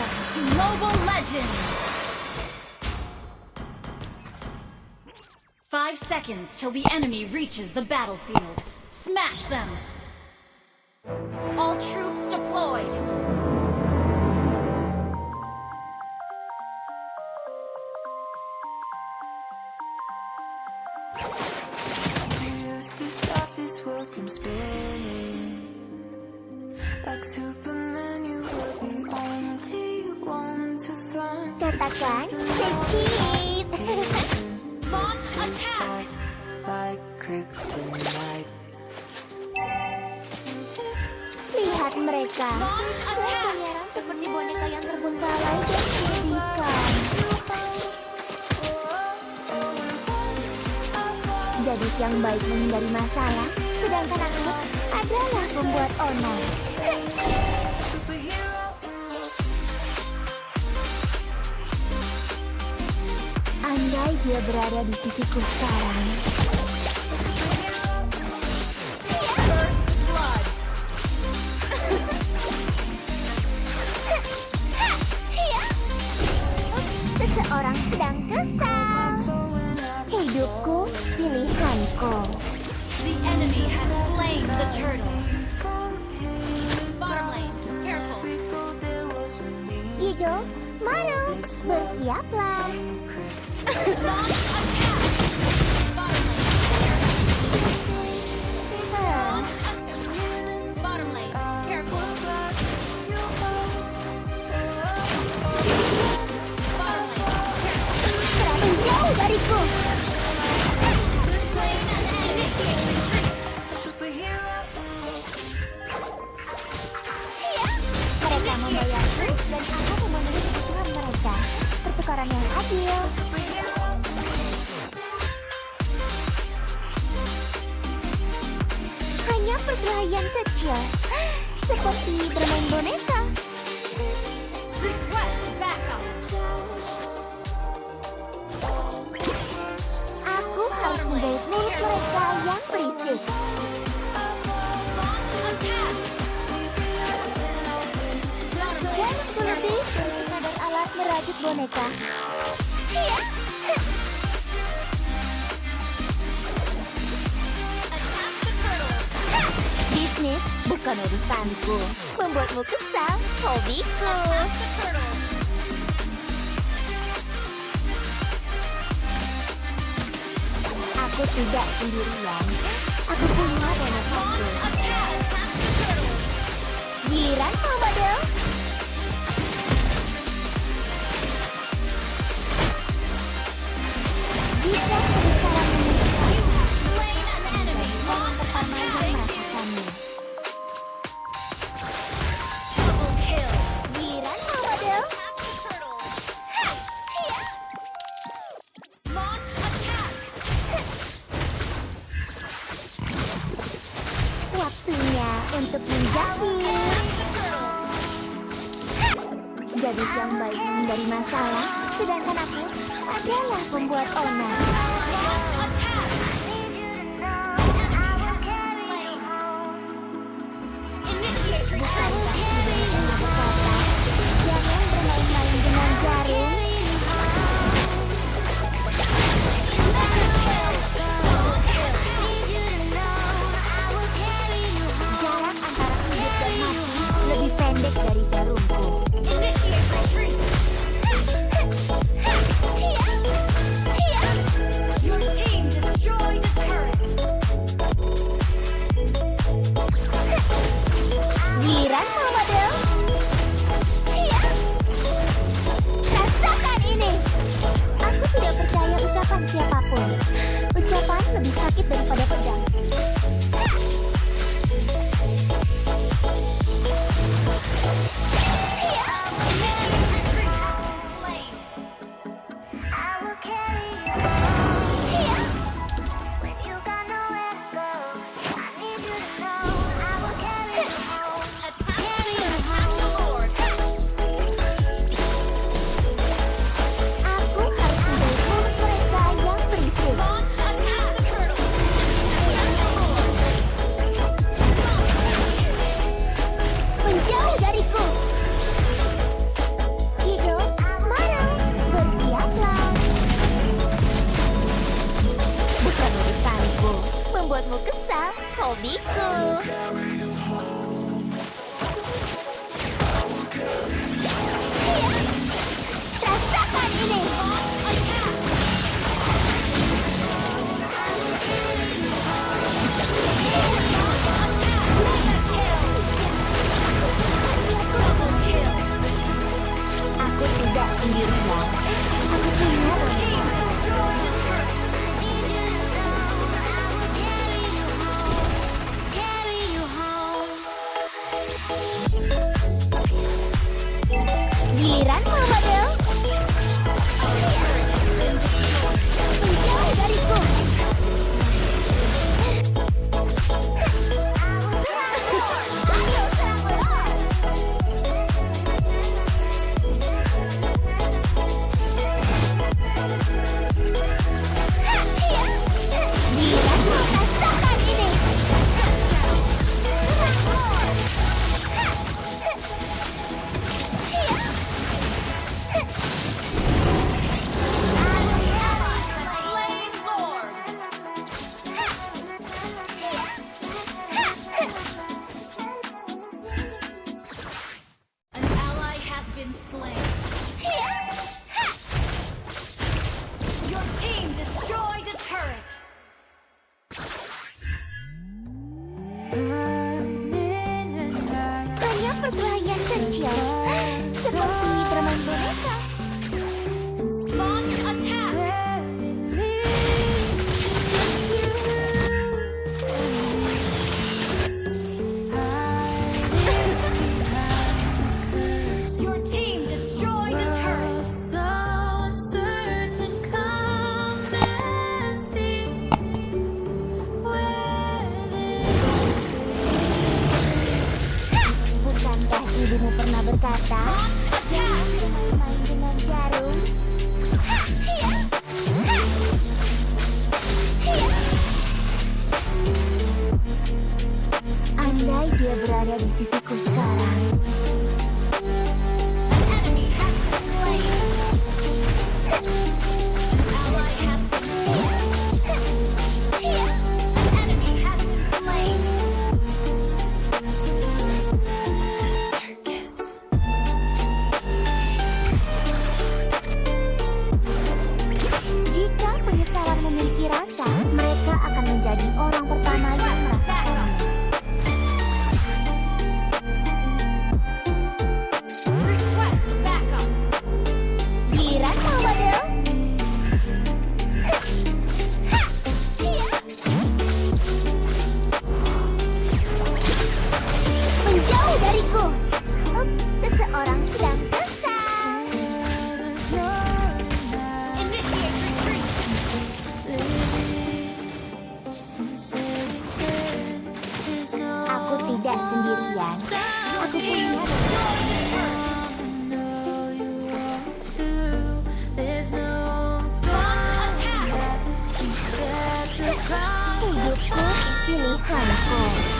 Welcome to Mobile Legends! 5 seconds till the enemy reaches the battlefield. Smash them! All troops deployed! From spinning like Superman, you were the only one to find. Katakan sedikit. Launch attack! Like kryptonite. Lihat mereka. Launch attack! Menyerang seperti boneka yang terbengkalai dan menyedihkan. Gadis yang baik menghindari masalah, sedangkan aku adalah pembuat onar. Andai dia berada di sisiku sekarang. First blood! Seseorang sedang kesal. Hidupku, pilihanku. The enemy has slain the turtle. Bottom lane, careful. Eagles, maju, bersiaplah. Launch attack! Bottom lane. Bottom lane, careful. Bottom lane, careful. Menjauh dariku. Slain and initiate retreat. Mereka membayarku dan aku memenuhi kebutuhan mereka. Pertukaran yang adil. Hanya perkelahian kecil, seperti bermain boneka. Request backup. Aku harus menggait mulut mereka yang berisik. Launch attack. Dan lebih untuk kadar alat merajut boneka. Iya. Attack the turtle. Bisnis bukan urusanku. Membuatmu kesal, hobiku. Attack the turtle. Aku tidak sendirian. Aku punya bonekaku. Launch attack. Attack the turtle. Giliran Komodo. Jika kebesaran menunjukkan You have slain an enemy. Launch permainan attack. merasakanmu. Double kill. Giliran Komodo. Attack the turtle. Launch attack. Waktunya untuk menjahit. Attack the turtle. Gadis yang baik menghindari masalah, sedangkan aku adalah pembuat onar. Launch attack. Enemy has been slain. Initiate retreat. Kata, jangan bermain-main dengan jarum. Jarak antara hidup dan mati lebih pendek dari jarumku. Initiate retreat. Your team Aku tidak sendirian. Aku punya boneka. Giliran model. Menjauh dariku. Ayo serang melor. Giliran rasakan ini. Serang melor. Slain Lord. An ally has been slain. Your team destroyed a turret. Hanya perkelahian kecil, seperti bermain boneka. Launch attack. Your team destroyed a turret. Bukankah ibumu pernah berkata, Launch attack. bermain dengan jarum? Andai dia berada di sisiku sekarang. An enemy has been slain. An ally has been slain. An enemy has been slain. Jika penyesalan memiliki rasa, mereka akan menjadi orang pertama yang merasakannya. Request backup. Giliran model. Menjauh dariku. Uppss, seseorang sedang kesal. Initiate retreat. Aku tidak sendirian. Aku punya Destroyed a turret. Launch attack. hidupku, pilihanku.